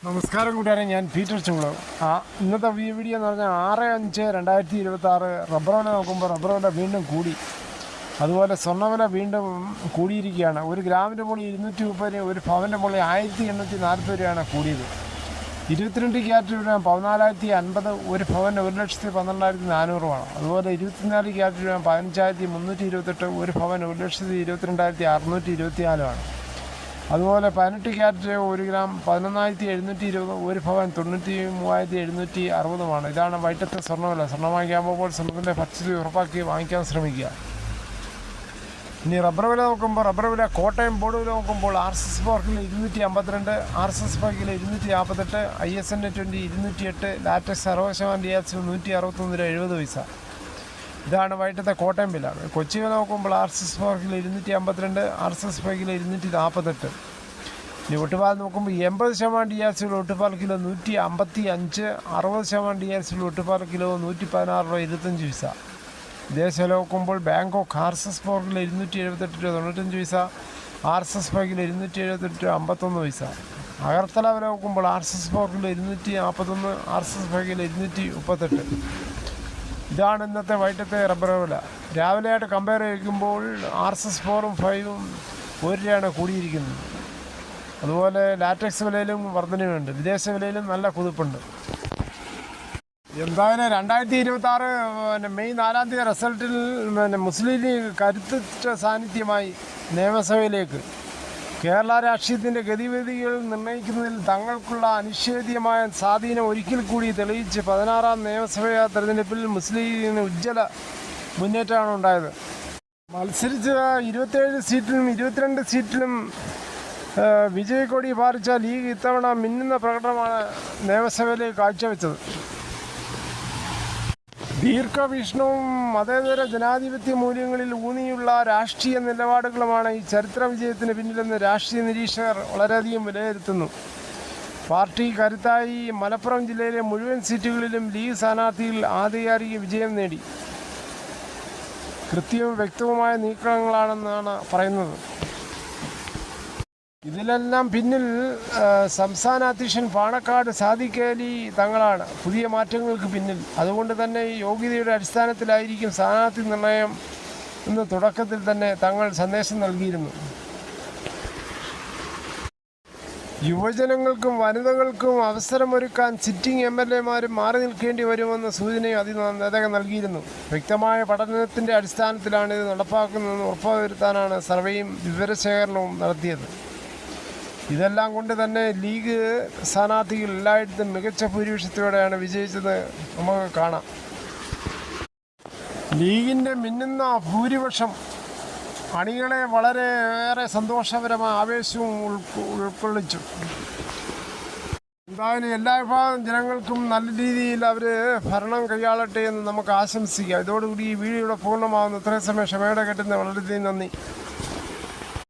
നമസ്കാരം കൂട്ടുകാരെ, ഞാൻ പീറ്റർ ചുങ്കുളം. ഇന്നത്തെ വീഡിയോ എന്ന് പറഞ്ഞാൽ 6/5/2026 റബ്ബർ വില നോക്കുമ്പോൾ റബ്ബർ വില വീണ്ടും കൂടി. അതുപോലെ സ്വർണ്ണവില വീണ്ടും കൂടിയിരിക്കുകയാണ്. ഒരു ഗ്രാമിൻ്റെ മുകളിൽ 230 ഒരു പവൻ്റെ മുകളിൽ 1840 രൂപയാണ് കൂടിയത്. 22 ക്യാരറ്റ് രൂപ 14,050, ഒരു പവന് 1,12,400 അതുപോലെ 24 ക്യാരറ്റ് രൂപ 15,328, ഒരു പവൻ 1,22,624 അതുപോലെ 18 ക്യാരറ്റ് 1 ഗ്രാം 11,720, ഒരു പവൻ 93,760. ഇതാണ് വൈറ്റത്തെ സ്വർണ്ണവില. സ്വർണ്ണം വാങ്ങിക്കാൻ പോകുമ്പോൾ സ്വർണ്ണത്തിൻ്റെ പച്ചരി ഉറപ്പാക്കി വാങ്ങിക്കാൻ ശ്രമിക്കുക. ഇനി റബ്ബർ വില നോക്കുമ്പോൾ റബ്ബർ വില കോട്ടയം ബോർഡ് വില നോക്കുമ്പോൾ RSS 4 kilo 252, RSS 5 kilo 248, ISN 20 208, latex 60% DX 161 രൂപ 70 ഇതാണ് വൈകിട്ടത്തെ കോട്ടയം വില. കൊച്ചി വില നോക്കുമ്പോൾ RSS 4 കിലോ 252, RSS 5 കിലോ 248. ഇനി ഒട്ടുപാൽ നോക്കുമ്പോൾ 80% DX ഒട്ടുപാൽ കിലോ 155, 60% DX ഒട്ടുപാൽ കിലോ 116 രൂപ 25. വിദേശ വില നോക്കുമ്പോൾ ബാങ്കോക്ക് RSS 4 കിലോ 278 രൂപ 95, RSS 5 കിലോ 278 രൂപ 51. അഗർത്തല വില നോക്കുമ്പോൾ RSS 4 കിലോ 241, RSS 5 കിലോ 238. ഇതാണ് ഇന്നത്തെ വൈകിട്ടത്തെ റബ്ബർ വില. രാവിലെയായിട്ട് കമ്പയർ ചെയ്യുമ്പോൾ RSS 4ഉം 5ഉം 1 രൂപയാണ് കൂടിയിരിക്കുന്നത്. അതുപോലെ ലാറ്റക്സ് വിലയിലും വർധനയുണ്ട്. വിദേശ വിലയിലും നല്ല കുതിപ്പുണ്ട്. എന്തായാലും 2026 മെയ് 4 റിസൾട്ടിൽ മുസ്ലിം ലീഗ് കരുത്തുറ്റ സാന്നിധ്യമായി നിയമസഭയിലേക്ക്. കേരള രാഷ്ട്രീയത്തിൻ്റെ ഗതിവിധികൾ നിർണ്ണയിക്കുന്നതിൽ തങ്ങൾക്കുള്ള അനിഷേധ്യമായ സ്വാധീനം ഒരിക്കൽ കൂടി തെളിയിച്ച് 16ാം നിയമസഭാ തെരഞ്ഞെടുപ്പിൽ മുസ്ലിം ലീഗിന് ഉജ്ജ്വല മുന്നേറ്റമാണ് ഉണ്ടായത്. മത്സരിച്ച 27 സീറ്റിലും 22 സീറ്റിലും വിജയക്കൊടി പാറിച്ച ലീഗ് ഇത്തവണ മിന്നുന്ന പ്രകടനമാണ് നിയമസഭയിലേക്ക് കാഴ്ചവെച്ചത്. ദീർഘവീക്ഷണവും മതേതര ജനാധിപത്യ മൂല്യങ്ങളിൽ ഊന്നിയുള്ള രാഷ്ട്രീയ നിലപാടുകളുമാണ് ഈ ചരിത്ര വിജയത്തിന് പിന്നിലെന്ന് രാഷ്ട്രീയ നിരീക്ഷകർ വളരെയധികം വിലയിരുത്തുന്നു. പാർട്ടി കരുത്തായി മലപ്പുറം ജില്ലയിലെ മുഴുവൻ സീറ്റുകളിലും ലീഗ് സ്ഥാനാർത്ഥികൾ ആധികാരിക വിജയം നേടി. കൃത്യവും വ്യക്തവുമായ നീക്കങ്ങളാണെന്നാണ് പറയുന്നത്. ഇതിലെല്ലാം പിന്നിൽ സംസ്ഥാന അധ്യക്ഷൻ പാണക്കാട് സാദിഖ് അലി തങ്ങളാണ് പുതിയ മാറ്റങ്ങൾക്ക് പിന്നിൽ. അതുകൊണ്ട് തന്നെ യോഗ്യതയുടെ അടിസ്ഥാനത്തിലായിരിക്കും സ്ഥാനാർത്ഥി നിർണയം എന്ന് തുടക്കത്തിൽ തന്നെ തങ്ങൾ സന്ദേശം നൽകിയിരുന്നു. യുവജനങ്ങൾക്കും വനിതകൾക്കും അവസരമൊരുക്കാൻ സിറ്റിംഗ് MLA-മാരും മാറി നിൽക്കേണ്ടി വരുമെന്ന സൂചനയും അദ്ദേഹം നൽകിയിരുന്നു. വ്യക്തമായ പഠനത്തിൻ്റെ അടിസ്ഥാനത്തിലാണ് ഇത് നടപ്പാക്കുന്നതെന്ന് ഉറപ്പുവരുത്താനാണ് സർവേയും വിവരശേഖരണവും നടത്തിയത്. ഇതെല്ലാം കൊണ്ട് തന്നെ ലീഗ് സ്ഥാനാർത്ഥികൾ എല്ലായിടത്തും മികച്ച ഭൂരിപക്ഷത്തോടെയാണ് വിജയിച്ചത് നമുക്ക് കാണാം. ലീഗിൻ്റെ മിന്നുന്ന ഭൂരിപക്ഷം അണികളെ വളരെയേറെ സന്തോഷപരമായ ആവേശവും ഉൾക്കൊള്ളിച്ചു. എന്തായാലും എല്ലാ വിഭാഗം ജനങ്ങൾക്കും നല്ല രീതിയിൽ അവർ ഭരണം കൈയാളട്ടെ എന്ന് നമുക്ക് ആശംസിക്കാം. ഇതോടുകൂടി ഈ വീഡിയോയുടെ പൂർണ്ണമാകുന്നു. ഇത്രയും സമയം ക്ഷമയോടെ കേട്ടുന്ന വളരെയധികം നന്ദി.